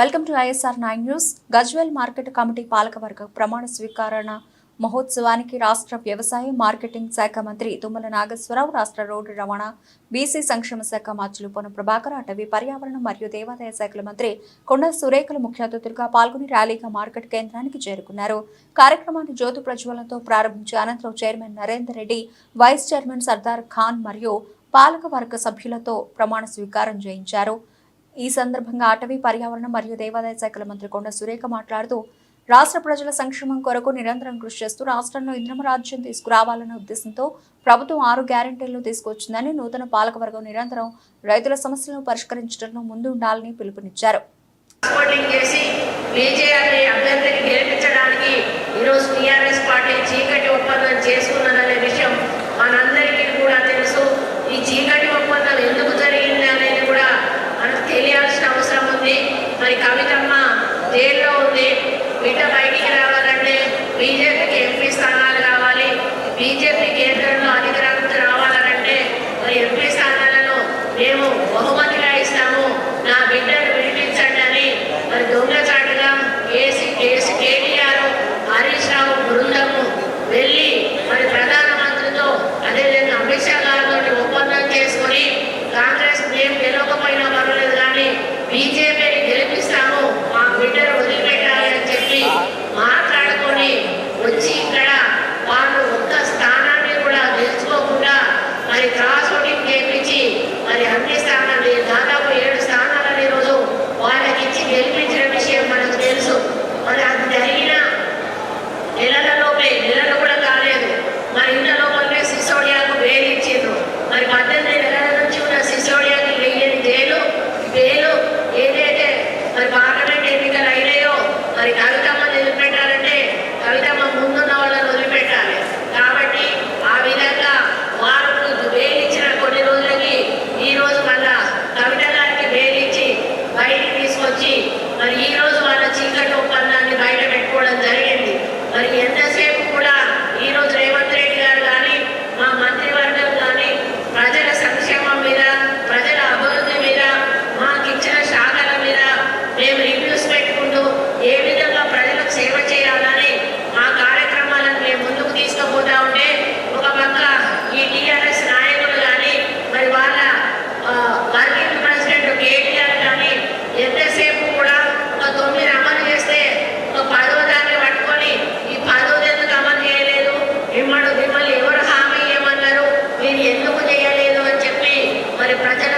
Welcome to ISR 9 news. Gajwel market committee పాలకవర్గ ప్రమాణ స్వీకరణ మహోత్సవానికి రాష్ట్ర వ్యవసాయ మార్కెటింగ్ శాఖ మంత్రి తుమ్మల నాగేశ్వరరావు, రాష్ట్ర రోడ్డు రవాణా బీసీ సంక్షేమ శాఖ మంత్రులు పొన్నం ప్రభాకర్, అటవీ పర్యావరణం మరియు దేవాదాయ శాఖల మంత్రి కొండ సురేఖలు ముఖ్య అతిథులుగా పాల్గొని ర్యాలీగా మార్కెట్ కేంద్రానికి చేరుకున్నారు. కార్యక్రమాన్ని జ్యోతి ప్రజ్వలనతో ప్రారంభించి అనంతరం chairman Narender Reddy, vice chairman Sardar Khan మరియు పాలకవర్గ సభ్యులతో ప్రమాణ స్వీకారం చేయించారు. ఈ సందర్భంగా అటవీ పర్యావరణం మరియు దేవాదాయ శాఖల మంత్రి కొండ సురేఖ మాట్లాడుతూ, రాష్ట్ర ప్రజల సంక్షేమం కొరకు నిరంతరం కృషి చేస్తూ రాష్ట్రంలో ఇంద్రమ రాజ్యం తీసుకురావాలన్న ఉద్దేశంతో ప్రభుత్వం 6 గ్యారెంటీలను తీసుకొచ్చిందని, నూతన పాలకవర్గం నిరంతరం రైతుల సమస్యలను పరిష్కరించడంలో ముందు ఉండాలని పిలుపునిచ్చారు. మరి కవితమ్మ జైల్లో ఉంది. బిడ్డ బయటికి రావాలంటే బీజేపీకి ఎంపీ స్థానాలు కావాలి. బీజేపీ కేంద్రంలో అధికారంలోకి రావాలంటే మరి ఎంపీ స్థానాలను మేము బహుమతిగా ఇస్తాము, నా బిడ్డను విడిపించండి అని మరి దొంగచాటుగా కేటీఆర్, హరీష్ రావు బృందము వెళ్ళి మరి ప్రధానమంత్రితో అదేవిధంగా అమిత్ షా గారితో ఒప్పందం చేసుకొని కాంగ్రెస్ మేము గెలవకపోయినా పర్వాలేదు కానీ బీజేపీని గెలిపిస్తాము, మా బిడ్డను వదిలిపెట్టాలి అని చెప్పి మాట్లాడుకొని వచ్చి ఇక్కడ వాళ్ళు ఒక్క స్థానాన్ని కూడా గెలుచుకోకుండా మరి క్రాస్ ఓటింగ్ చేయించి మరి అన్ని స్థానాలు దాదాపు 7 స్థానాలని రోజు వాళ్ళకి ఇచ్చి గెలిపించిన విషయం మనకు తెలుసు. మరి అది జరిగిన నెలలు కూడా కాలేదు. మరి ఇంత లోపలనే సిసోడియాకు బెయిల్ ఇచ్చిండ్రు. మరి 18 నెలల నుంచి ఉన్న సిసోడియాకి వెయ్యని బెయిలు ఏదైతే మరి పార్లమెంట్ ఎన్నికలు అయినాయో మరి కవితమ్మని వదిలిపెట్టాలంటే కవితమ్మ ముందున్న వాళ్ళని వదిలిపెట్టాలి. కాబట్టి ఆ విధంగా వారు బెయిల్ ఇచ్చిన కొన్ని రోజులకి ఈ రోజు మళ్ళా కవిత గారికి బెయిల్ ఇచ్చి బయటికి తీసుకొచ్చి మరి ఈ రోజు వాళ్ళ చీకటి ఒప్పందాన్ని బయట పెట్టుకోవడం జరిగింది. మరి ఎంతసేపు కూడా ఈ రోజు రేవంత్ రెడ్డి గారు కానీ మా మంత్రివర్గం కానీ ప్రజల సంక్షేమం మీద, ప్రజల అభివృద్ధి మీద, మాకు ఇచ్చిన శాఖల మీద మేము రివ్యూస్ పెట్టుకుంటూ ఏ విధంగా ప్రజలకు సేవ చేయాలని మా కార్యక్రమాలను మేము ముందుకు తీసుకుపోతా ఉంటే ఒక పక్క ఈ టీఆర్ఎస్ నాయకులు కానీ మరి వాళ్ళ వర్కింగ్ ప్రెసిడెంట్ కేటీఆర్ కానీ ఎంతసేపు కూడా ఒక 9 అమలు చేస్తే ఒక 10వ దాన్ని పట్టుకొని ఈ 10వ ఎందుకు అమలు చేయలేదు, మిమ్మల్ని ఎవరు హామీ ఇవ్వమన్నారు, మీరు ఎందుకు చేయలేదు అని చెప్పి మరి ప్రజల